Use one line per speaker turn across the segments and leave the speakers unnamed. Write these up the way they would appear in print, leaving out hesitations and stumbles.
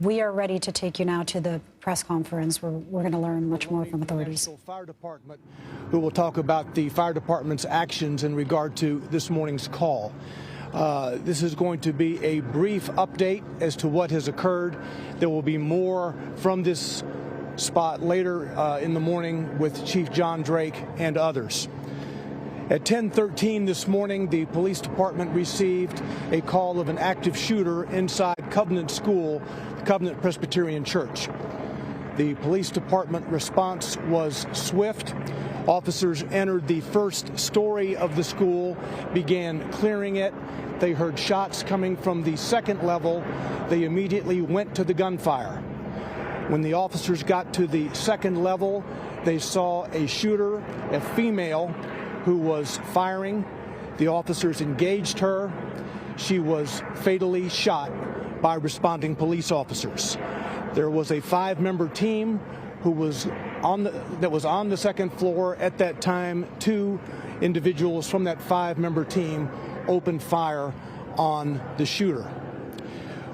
We are ready to take you now to the press conference where we're going to learn much more from authorities.
Nashville Fire Department, who will talk about the fire department's actions in regard to this morning's call. This is going to be a brief update as to what has occurred. There will be more from this spot later in the morning with Chief John Drake and others. At 10:13 this morning, the police department received a call of an active shooter inside Covenant School, the Covenant Presbyterian Church. The police department response was swift. Officers entered the first story of the school, began clearing it. They heard shots coming from the second level. They immediately went to the gunfire. When the officers got to the second level, they saw a shooter, a female, who was firing. The officers engaged her. She was fatally shot by responding police officers. There was a 5-member team who was on the second floor at that time. 2 individuals from that 5-member team opened fire on the shooter.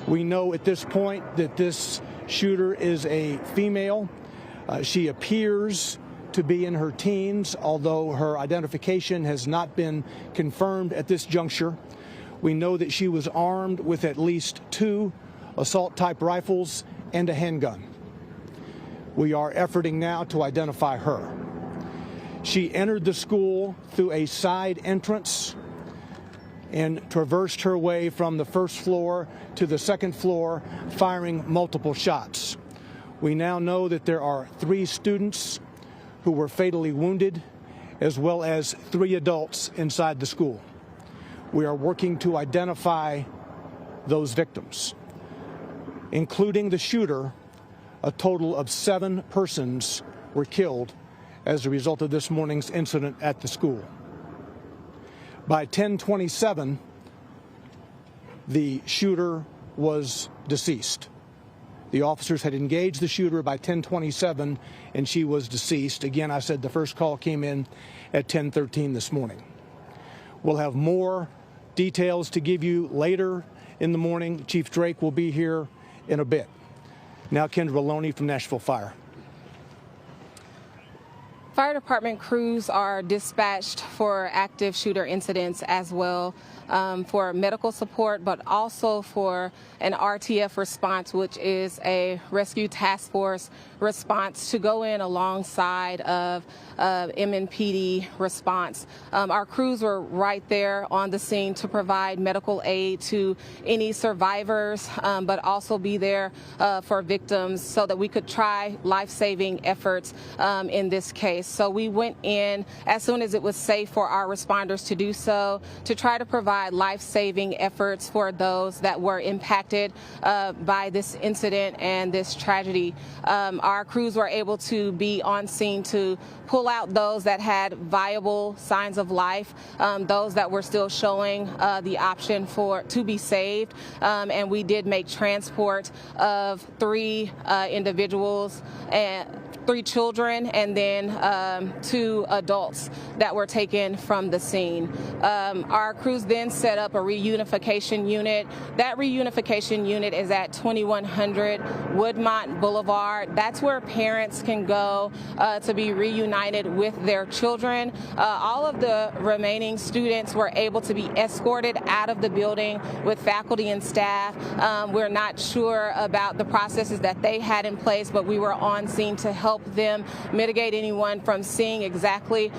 We know at this point that this shooter is a female. She appears to be in her teens, although her identification has not been confirmed at this juncture. We know that she was armed with at least 2 assault-type rifles and a handgun. We are efforting now to identify her. She entered the school through a side entrance and traversed her way from the first floor to the second floor, firing multiple shots. We now know that there are 3 students who were fatally wounded, as well as 3 adults inside the school. We are working to identify those victims. Including the shooter, a total of 7 persons were killed as a result of this morning's incident at the school. By 10:27, the shooter was deceased. The officers had engaged the shooter by 10:27, and she was deceased. Again, I said the first call came in at 10:13 this morning. We'll have more details to give you later in the morning. Chief Drake will be here in a bit. Now, Kendra Loney from Nashville Fire.
Fire department crews are dispatched for active shooter incidents as well, for medical support, but also for an RTF response, which is a rescue task force response to go in alongside of MNPD response. Our crews were right there on the scene to provide medical aid to any survivors, but also be there for victims so that we could try life-saving efforts in this case. So we went in as soon as it was safe for our responders to do so, to try to provide life-saving efforts for those that were impacted by this incident and this tragedy. Our crews were able to be on scene to pull out those that had viable signs of life, those that were still showing the option to be saved, and we did make transport of 3 individuals and 3 children, and then 2 adults that were taken from the scene. Our crews then set up a reunification unit. That reunification unit is at 2100 Woodmont Boulevard. That's where parents can go to be reunited with their children. All of the remaining students were able to be escorted out of the building with faculty and staff. We're not sure about the processes that they had in place, but we were on scene to help them mitigate anyone from seeing exactly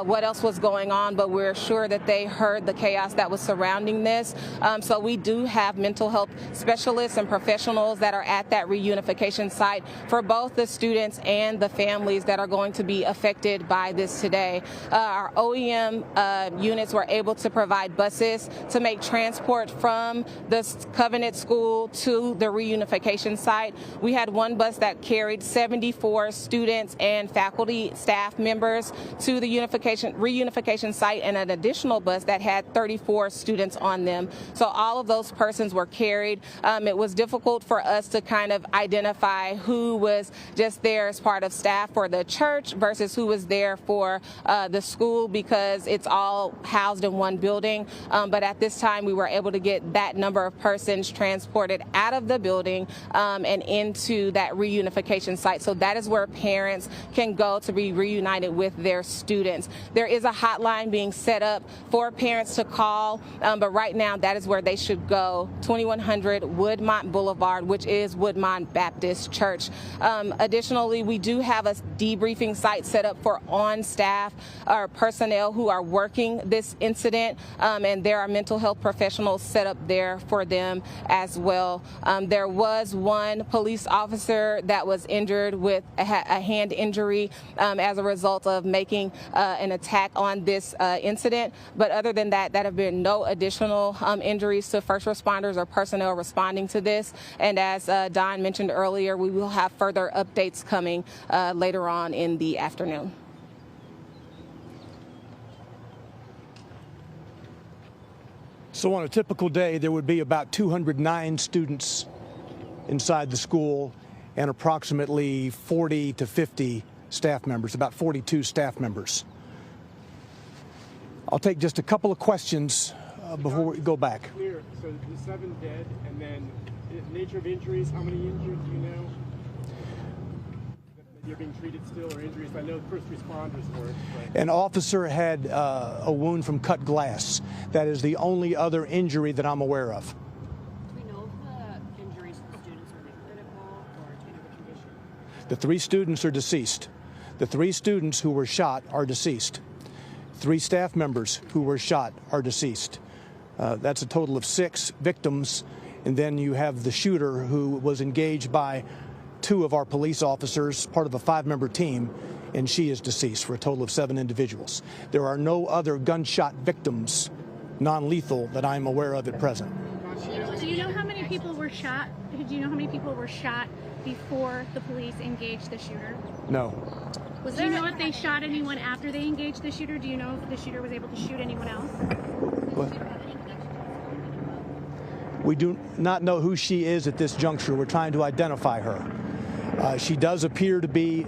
what else was going on, but we're sure that they heard the chaos that was surrounding this. So we do have mental health specialists and professionals that are at that reunification site for both the students and the families that are going to be affected by this today. Our OEM units were able to provide buses to make transport from the Covenant School to the reunification site. We had one bus that carried 74 students and faculty staff members to the reunification site, and an additional bus that had 34 students on them. So all of those persons were carried. It was difficult for us to kind of identify who was just there as part of staff for the church versus who was there for the school, because it's all housed in one building. But at this time, we were able to get that number of persons transported out of the building and into that reunification site. So that is where parents can go to be reunited with their students. There is a hotline being set up for parents to call, but right now that is where they should go, 2100 Woodmont Boulevard, which is Woodmont Baptist Church. Additionally, we do have a debriefing site set up for on-staff or personnel who are working this incident, and there are mental health professionals set up there for them as well. There was one police officer that was injured with a hand injury as a result of making an attack on this incident. But other than that, there have been no additional injuries to first responders or personnel responding to this. And as Don mentioned earlier, we will have further updates coming later on in the afternoon.
So on a typical day, there would be about 209 students inside the school and approximately 40 to 50 staff members, about 42 staff members. I'll take just a couple of questions before we go back.
Clear. So the 7 dead, and then the nature of injuries, how many injured do you know? That you're being treated still, or injuries? I know first responders were.
An officer had a wound from cut glass. That is the only other injury that I'm aware of.
Do we know if the injuries to the students were critical or do we know the condition?
The 3 students are deceased. The 3 students who were shot are deceased. 3 staff members who were shot are deceased. That's a total of 6 victims. And then you have the shooter who was engaged by 2 of our police officers, part of a 5-member team, and she is deceased, for a total of 7 individuals. There are no other gunshot victims, non-lethal, that I'm aware of at present.
Do you know how many people were shot? Do you know how many people were shot before the police engaged the shooter?
No.
Do you know if they shot anyone after they engaged the shooter? Do you know if the shooter was able to shoot anyone else?
We do not know who she is at this juncture. We're trying to identify her. She does appear to be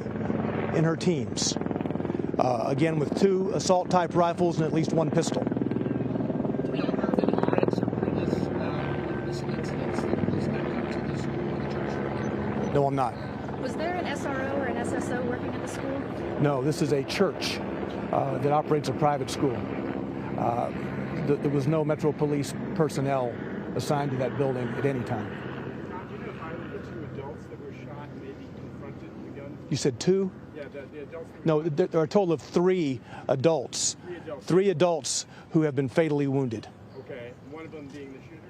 in her teens. Again, with 2 assault-type rifles and at least 1 pistol.
Do we know if any threats or previous recent incidents that police have come to the school or the church?
No, I'm not.
Was there an SRO or an SSO working at the school?
No, this is a church that operates a private school. There was no Metro Police personnel assigned to that building at any time.
Do you know if either of the 2 adults that were shot maybe confronted the gun?
You said 2?
Yeah, the adults.
No, there are a total of 3 adults.
3 adults.
3 adults who have been fatally wounded.
Okay, one of them being the shooter?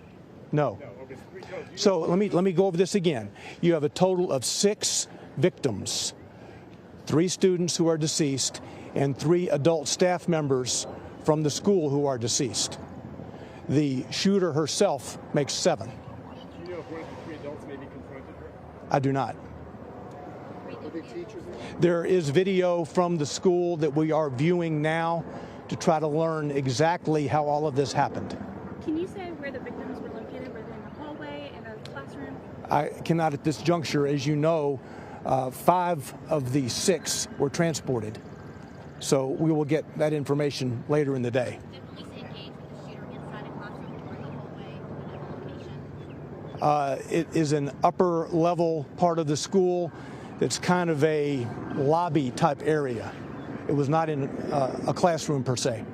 No.
No, okay, 3 adults.
So let me go over this again. You have a total of 6 victims, 3 students who are deceased, and 3 adult staff members from the school who are deceased. The shooter herself makes 7.
Do you know if one of the 3 adults maybe confronted her?
I do not.
Are they teachers?
There is video from the school that we are viewing now to try to learn exactly how all of this happened.
Can you say where the victims were located? Were they in the hallway, in a classroom?
I cannot at this juncture. As you know, 5 of the 6 were transported. So we will get that information later in the day.
Did police engage with the shooter inside a classroom or in the hallway in another location?
It is an upper level part of the school that's kind of a lobby type area. It was not in a classroom per se.